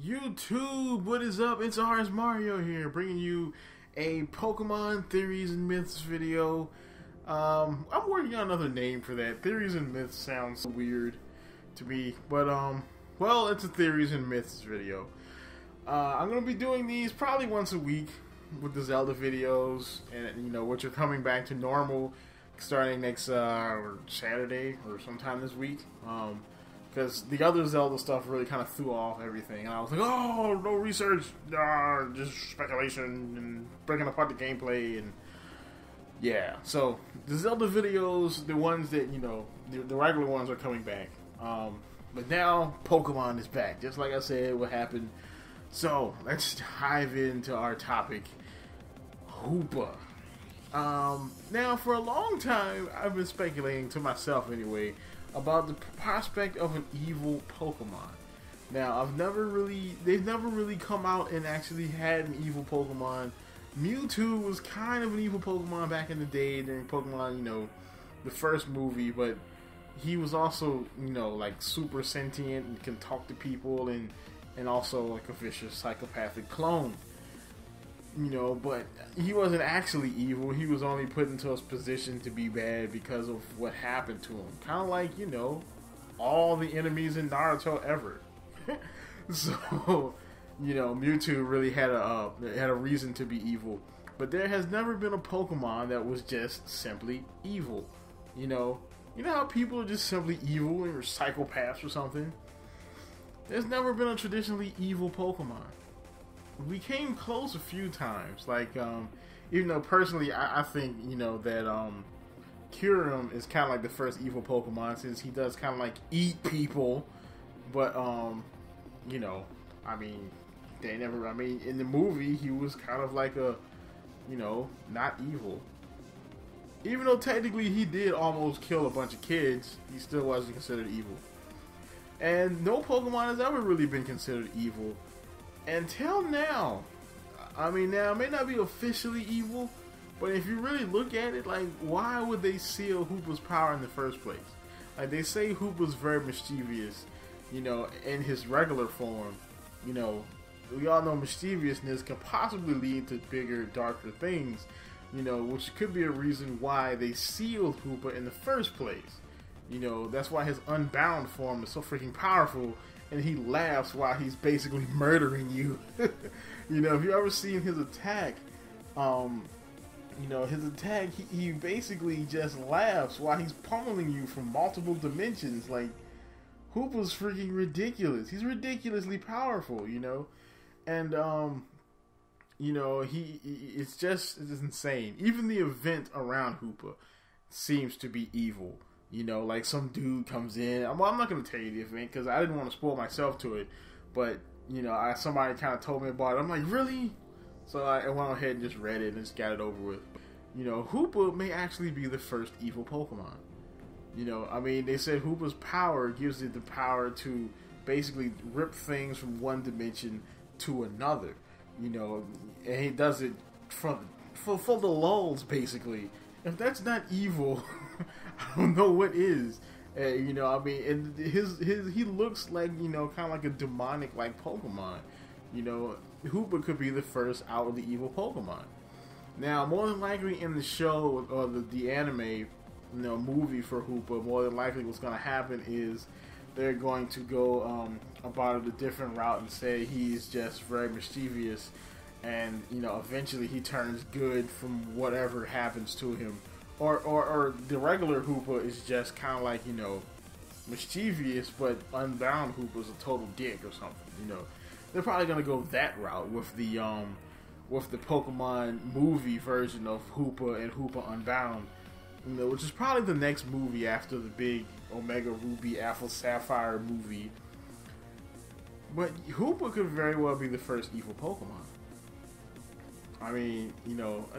YouTube, what is up? It's RSMario here, bringing you a Pokemon Theories and Myths video. I'm working on another name for that. Theories and Myths sounds weird to me, but well, it's a Theories and Myths video. I'm gonna be doing these probably once a week with the Zelda videos, and which are coming back to normal starting next Saturday or sometime this week. Because the other Zelda stuff really kind of threw off everything, and I was like, oh, no research, just speculation and breaking apart the gameplay, and yeah. So the Zelda videos, the ones that the regular ones are coming back, but now Pokemon is back, just like I said what happened. So let's dive into our topic, Hoopa. Now for a long time I've been speculating to myself anyway about the prospect of an evil Pokemon. Now they've never really come out and actually had an evil Pokemon. Mewtwo was kind of an evil Pokemon back in the day during Pokemon, the first movie, but he was also, like super sentient and can talk to people and also like a vicious psychopathic clone. But he wasn't actually evil. He was only put into a position to be bad because of what happened to him. Kind of like, all the enemies in Naruto ever. So, Mewtwo really had a reason to be evil. But there has never been a Pokemon that was just simply evil. You know how people are just simply evil and are psychopaths or something? There's never been a traditionally evil Pokemon. We came close a few times, like even though personally I think that Kyurem is kind of like the first evil Pokemon, since he does kind of like eat people, but in the movie he was kind of like a not evil, even though technically he did almost kill a bunch of kids. He still wasn't considered evil, and no Pokemon has ever really been considered evil until now. Now it may not be officially evil, but if you really look at it, like, why would they seal Hoopa's power in the first place? Like, they say Hoopa's very mischievous, in his regular form. We all know mischievousness can possibly lead to bigger, darker things, which could be a reason why they sealed Hoopa in the first place. That's why his Unbound form is so freaking powerful, and he laughs while he's basically murdering you. If you ever seen his attack, he basically just laughs while he's pummeling you from multiple dimensions. Like, Hoopa's freaking ridiculous. He's ridiculously powerful, and it's insane. Even the event around Hoopa seems to be evil. Like some dude comes in. I'm not going to tell you the event because I didn't want to spoil myself to it. But, somebody kind of told me about it. I'm like, really? So I went ahead and just read it and just got it over with. Hoopa may actually be the first evil Pokemon. They said Hoopa's power gives it the power to basically rip things from one dimension to another. And he does it for the lulz, basically. If that's not evil, I don't know what is. And he looks like, kind of like a demonic like Pokemon. Hoopa could be the first outwardly evil Pokemon. Now, more than likely in the show or the anime, movie for Hoopa, more than likely what's going to happen is they're going to go about it a different route and say he's just very mischievous, and eventually he turns good from whatever happens to him. Or the regular Hoopa is just kind of like, mischievous, but Unbound Hoopa is a total dick or something, They're probably going to go that route with the Pokemon movie version of Hoopa and Hoopa Unbound, which is probably the next movie after the big Omega Ruby Alpha Sapphire movie. But Hoopa could very well be the first evil Pokemon. And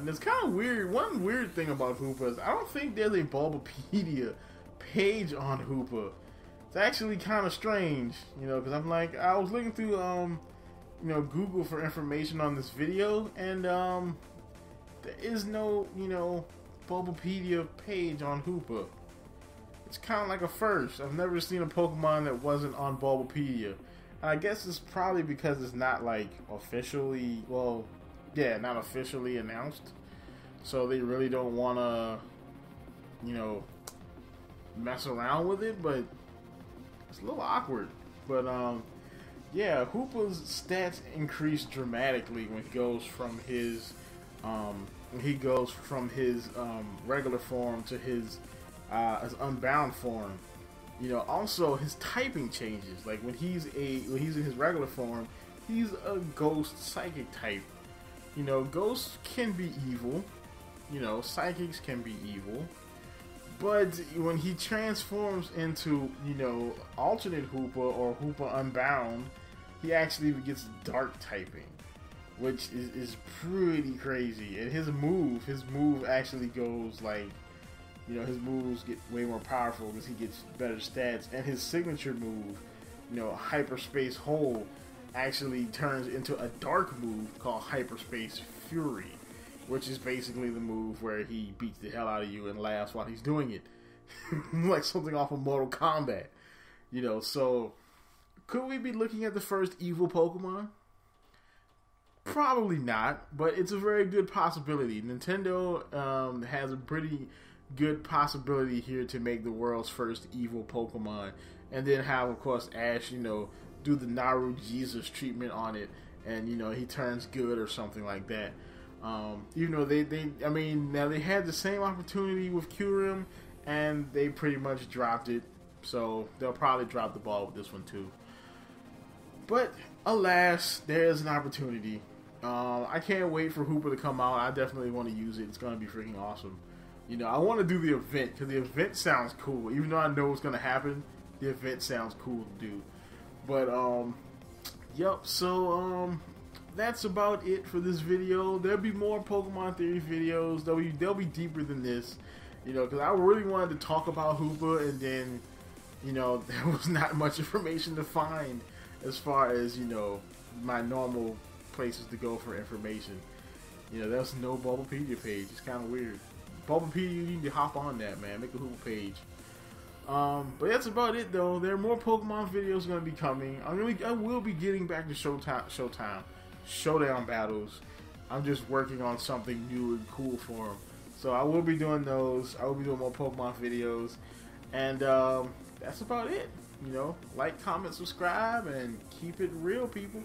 it's kind of weird. One weird thing about Hoopa is I don't think there's a Bulbapedia page on Hoopa. It's actually kind of strange, because I was looking through, Google for information on this video, and there is no, Bulbapedia page on Hoopa. It's kind of like a first. I've never seen a Pokemon that wasn't on Bulbapedia. And I guess it's probably because it's not like officially, well, yeah, not officially announced. So they really don't want to, you know, mess around with it, but it's a little awkward. But yeah, Hoopa's stats increase dramatically when he goes from his regular form to his Unbound form. You know, also his typing changes. Like when he's in his regular form, he's a ghost psychic type. You know, ghosts can be evil. You know, psychics can be evil. But when he transforms into, you know, alternate Hoopa or Hoopa Unbound, he actually gets dark typing, which is pretty crazy. And his move actually goes like, you know, his moves get way more powerful because he gets better stats. And his signature move, you know, Hyperspace Hole, actually turns into a dark move called Hyperspace Fury, which is basically the move where he beats the hell out of you and laughs while he's doing it. Like something off of Mortal Kombat. You know, so could we be looking at the first evil Pokemon? Probably not, but it's a very good possibility. Nintendo has a pretty good possibility here to make the world's first evil Pokemon. And then have, of course, Ash, you know, do the Naru Jesus treatment on it. And, you know, he turns good or something like that. Even though I mean, now they had the same opportunity with Kyurem, and they pretty much dropped it. So they'll probably drop the ball with this one too. But alas, there's an opportunity. I can't wait for Hoopa to come out. I definitely want to use it. It's going to be freaking awesome. You know, I want to do the event because the event sounds cool. Even though I know what's going to happen, the event sounds cool to do. But yep. So that's about it for this video. There'll be more Pokemon Theory videos. They'll be deeper than this, you know, because I really wanted to talk about Hoopa, and then, you know, there was not much information to find as far as, you know, my normal places to go for information. You know, there's no Bulbapedia page. It's kind of weird. Bulbapedia, you need to hop on that, man. Make a Hoopa page. But that's about it, though. There are more Pokemon videos going to be coming. I will be getting back to Showdown battles. I'm just working on something new and cool for them. So I will be doing those. I will be doing more Pokemon videos. And that's about it. You know, like, comment, subscribe, and keep it real, people.